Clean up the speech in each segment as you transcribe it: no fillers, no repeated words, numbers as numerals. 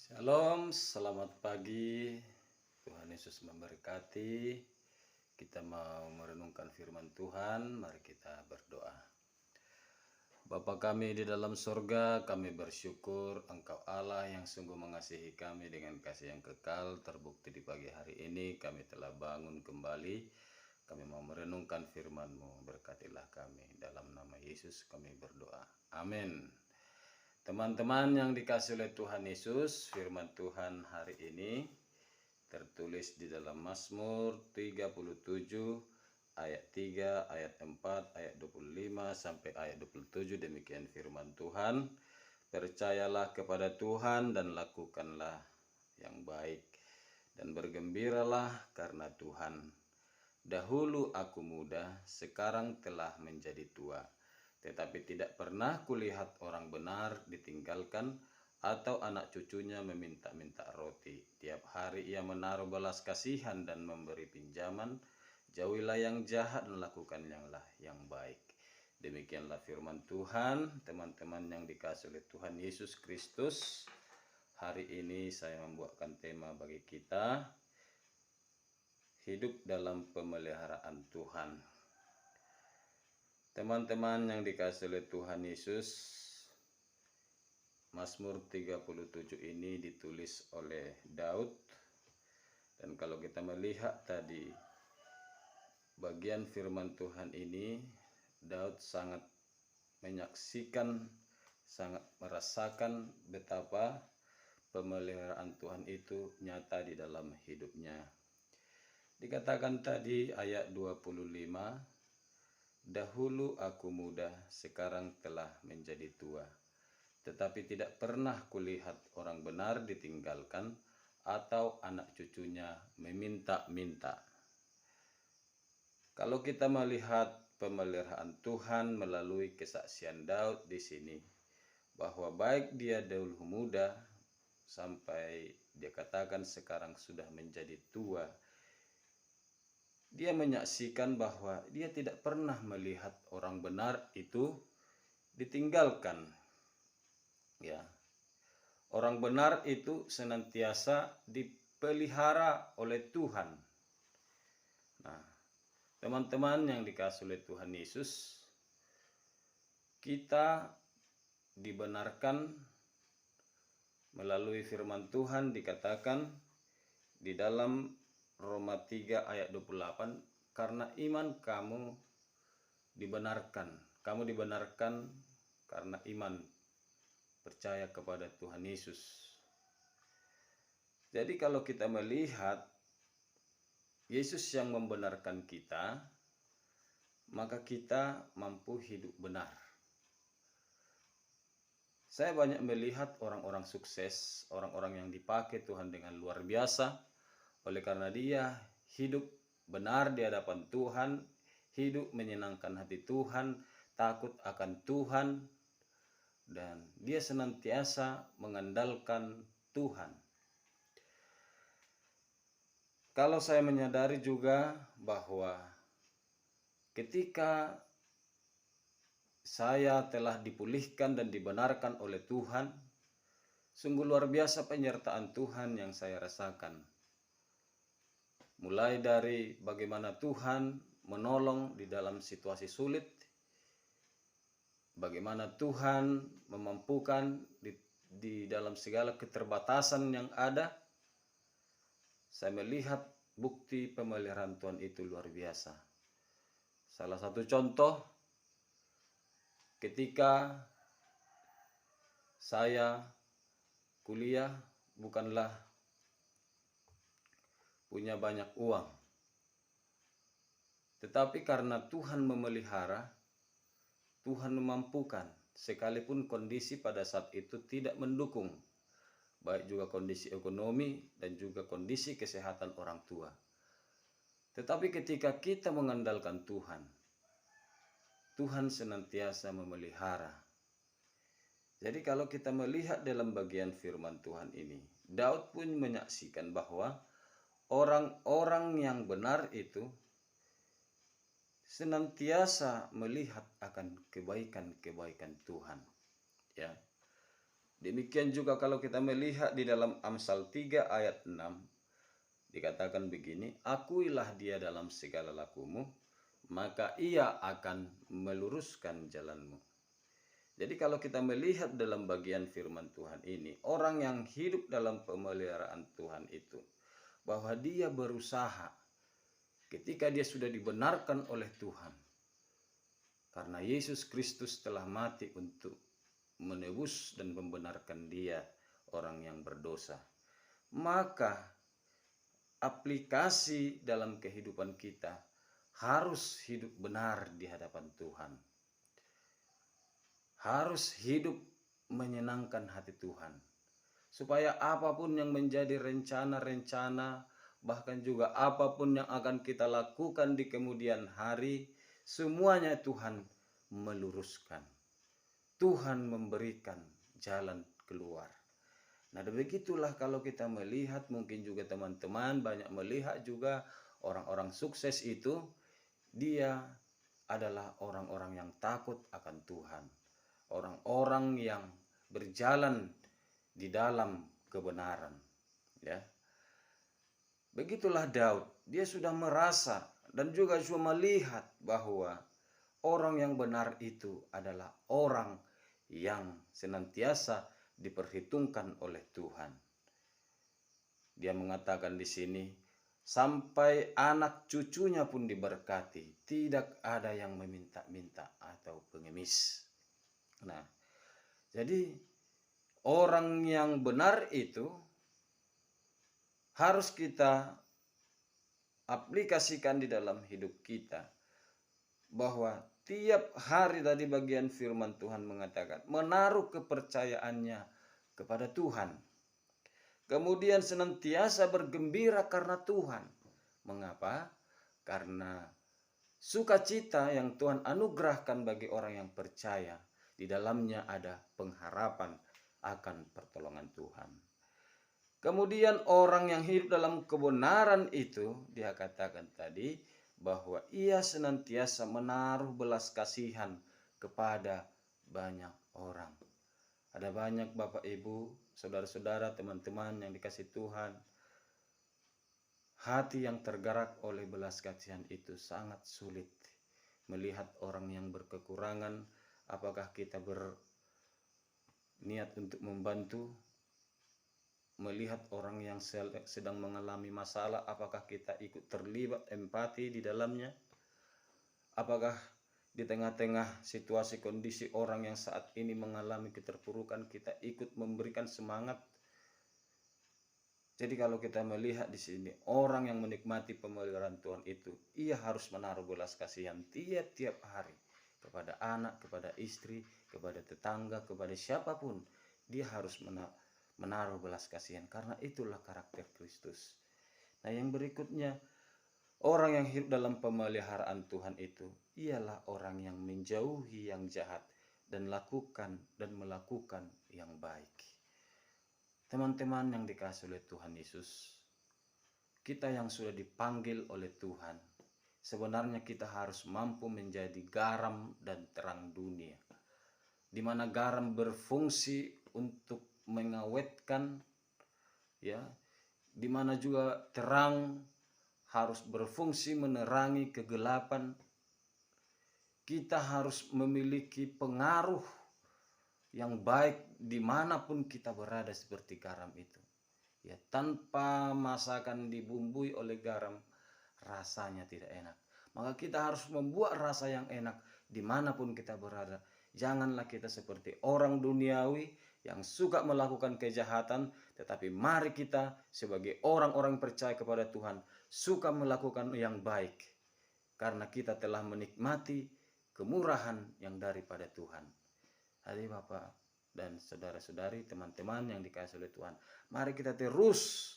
Shalom, selamat pagi. Tuhan Yesus memberkati. Kita mau merenungkan firman Tuhan. Mari kita berdoa. Bapa kami di dalam surga, kami bersyukur Engkau Allah yang sungguh mengasihi kami dengan kasih yang kekal. Terbukti di pagi hari ini kami telah bangun kembali. Kami mau merenungkan firman-Mu. Berkatilah kami. Dalam nama Yesus kami berdoa. Amin. Teman-teman yang dikasihi oleh Tuhan Yesus, firman Tuhan hari ini tertulis di dalam Mazmur 37 ayat 3, ayat 4, ayat 25 sampai ayat 27. Demikian firman Tuhan. Percayalah kepada Tuhan dan lakukanlah yang baik, dan bergembiralah karena Tuhan. Dahulu aku muda, sekarang telah menjadi tua, tetapi tidak pernah kulihat orang benar ditinggalkan atau anak cucunya meminta-minta roti. Tiap hari ia menaruh belas kasihan dan memberi pinjaman. Jauhilah yang jahat dan lakukanlah yang baik. Demikianlah firman Tuhan. Teman-teman yang dikasihi oleh Tuhan Yesus Kristus, hari ini saya membuatkan tema bagi kita, hidup dalam pemeliharaan Tuhan. Teman-teman yang dikasihi oleh Tuhan Yesus, Mazmur 37 ini ditulis oleh Daud. Dan kalau kita melihat tadi bagian firman Tuhan ini, Daud sangat menyaksikan, sangat merasakan betapa pemeliharaan Tuhan itu nyata di dalam hidupnya. Dikatakan tadi ayat 25, dahulu aku muda, sekarang telah menjadi tua, tetapi tidak pernah kulihat orang benar ditinggalkan atau anak cucunya meminta-minta. Kalau kita melihat pemeliharaan Tuhan melalui kesaksian Daud di sini, bahwa baik dia dahulu muda sampai dia katakan sekarang sudah menjadi tua, dia menyaksikan bahwa dia tidak pernah melihat orang benar itu ditinggalkan. Ya. Orang benar itu senantiasa dipelihara oleh Tuhan. Nah, teman-teman yang dikasihi oleh Tuhan Yesus, kita dibenarkan melalui firman Tuhan. Dikatakan di dalam Roma 3 ayat 28, karena iman kamu dibenarkan. Kamu dibenarkan karena iman, percaya kepada Tuhan Yesus. Jadi kalau kita melihat Yesus yang membenarkan kita, maka kita mampu hidup benar. Saya banyak melihat orang-orang sukses, orang-orang yang dipakai Tuhan dengan luar biasa, oleh karena dia hidup benar di hadapan Tuhan, hidup menyenangkan hati Tuhan, takut akan Tuhan, dan dia senantiasa mengandalkan Tuhan. Kalau saya menyadari juga bahwa ketika saya telah dipulihkan dan dibenarkan oleh Tuhan, sungguh luar biasa penyertaan Tuhan yang saya rasakan. Mulai dari bagaimana Tuhan menolong di dalam situasi sulit, bagaimana Tuhan memampukan di dalam segala keterbatasan yang ada. Saya melihat bukti pemeliharaan Tuhan itu luar biasa. Salah satu contoh, ketika saya kuliah bukanlah punya banyak uang, tetapi karena Tuhan memelihara, Tuhan memampukan, sekalipun kondisi pada saat itu tidak mendukung, baik juga kondisi ekonomi dan juga kondisi kesehatan orang tua. Tetapi ketika kita mengandalkan Tuhan, Tuhan senantiasa memelihara. Jadi kalau kita melihat dalam bagian firman Tuhan ini, Daud pun menyaksikan bahwa orang-orang yang benar itu senantiasa melihat akan kebaikan-kebaikan Tuhan. Ya. Demikian juga kalau kita melihat di dalam Amsal 3 ayat 6, dikatakan begini, akuilah dia dalam segala lakumu, maka ia akan meluruskan jalanmu. Jadi kalau kita melihat dalam bagian firman Tuhan ini, orang yang hidup dalam pemeliharaan Tuhan itu, bahwa dia berusaha ketika dia sudah dibenarkan oleh Tuhan. Karena Yesus Kristus telah mati untuk menebus dan membenarkan dia, orang yang berdosa. Maka aplikasi dalam kehidupan kita harus hidup benar di hadapan Tuhan. Harus hidup menyenangkan hati Tuhan. Supaya apapun yang menjadi rencana-rencana, bahkan juga apapun yang akan kita lakukan di kemudian hari, semuanya Tuhan meluruskan. Tuhan memberikan jalan keluar. Nah, begitulah kalau kita melihat, mungkin juga teman-teman banyak melihat juga orang-orang sukses itu, dia adalah orang-orang yang takut akan Tuhan. Orang-orang yang berjalan di dalam kebenaran, ya. Begitulah Daud, dia sudah merasa dan juga sudah melihat bahwa orang yang benar itu adalah orang yang senantiasa diperhitungkan oleh Tuhan. Dia mengatakan di sini, sampai anak cucunya pun diberkati, tidak ada yang meminta-minta atau pengemis. Nah, jadi orang yang benar itu harus kita aplikasikan di dalam hidup kita. Bahwa tiap hari tadi bagian firman Tuhan mengatakan, menaruh kepercayaannya kepada Tuhan. Kemudian senantiasa bergembira karena Tuhan. Mengapa? Karena sukacita yang Tuhan anugerahkan bagi orang yang percaya, di dalamnya ada pengharapan akan pertolongan Tuhan. Kemudian orang yang hidup dalam kebenaran itu, dia katakan tadi bahwa ia senantiasa menaruh belas kasihan kepada banyak orang. Ada banyak Bapak Ibu, saudara-saudara, teman-teman yang dikasih Tuhan, hati yang tergerak oleh belas kasihan itu sangat sulit. Melihat orang yang berkekurangan, apakah kita berniat untuk membantu? Melihat orang yang sedang mengalami masalah, apakah kita ikut terlibat empati di dalamnya? Apakah di tengah-tengah situasi kondisi orang yang saat ini mengalami keterpurukan, kita ikut memberikan semangat? Jadi kalau kita melihat di sini, orang yang menikmati pemeliharaan Tuhan itu, ia harus menaruh belas kasihan tiap-tiap hari kepada anak, kepada istri, kepada tetangga, kepada siapapun. Dia harus menaruh belas kasihan, karena itulah karakter Kristus. Nah, yang berikutnya, orang yang hidup dalam pemeliharaan Tuhan itu ialah orang yang menjauhi yang jahat dan melakukan yang baik. Teman-teman yang dikasihi oleh Tuhan Yesus, kita yang sudah dipanggil oleh Tuhan, sebenarnya kita harus mampu menjadi garam dan terang dunia, di mana garam berfungsi untuk mengawetkan, ya, di mana juga terang harus berfungsi menerangi kegelapan. Kita harus memiliki pengaruh yang baik dimanapun kita berada seperti garam itu. Ya, tanpa masakan dibumbui oleh garam, rasanya tidak enak. Maka kita harus membuat rasa yang enak dimanapun kita berada. Janganlah kita seperti orang duniawi yang suka melakukan kejahatan, tetapi mari kita sebagai orang-orang percaya kepada Tuhan suka melakukan yang baik, karena kita telah menikmati kemurahan yang daripada Tuhan. Hari Bapak dan saudara-saudari, teman-teman yang dikasihi oleh Tuhan, mari kita terus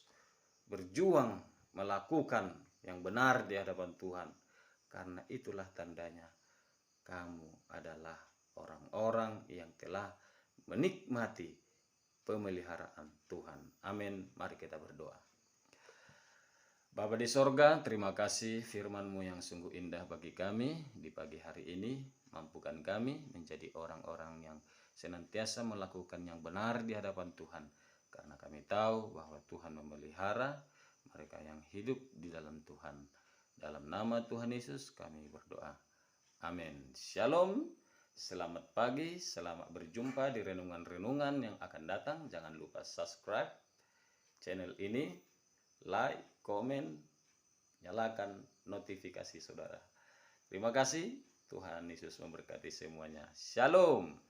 berjuang melakukan yang benar di hadapan Tuhan, karena itulah tandanya kamu adalah orang-orang yang telah menikmati pemeliharaan Tuhan. Amin. Mari kita berdoa. Bapa di sorga, terima kasih firman-Mu yang sungguh indah bagi kami di pagi hari ini. Mampukan kami menjadi orang-orang yang senantiasa melakukan yang benar di hadapan Tuhan, karena kami tahu bahwa Tuhan memelihara mereka yang hidup di dalam Tuhan. Dalam nama Tuhan Yesus kami berdoa. Amin. Shalom. Selamat pagi, selamat berjumpa di renungan-renungan yang akan datang. Jangan lupa subscribe channel ini, like, komen, nyalakan notifikasi saudara. Terima kasih. Tuhan Yesus memberkati semuanya. Shalom.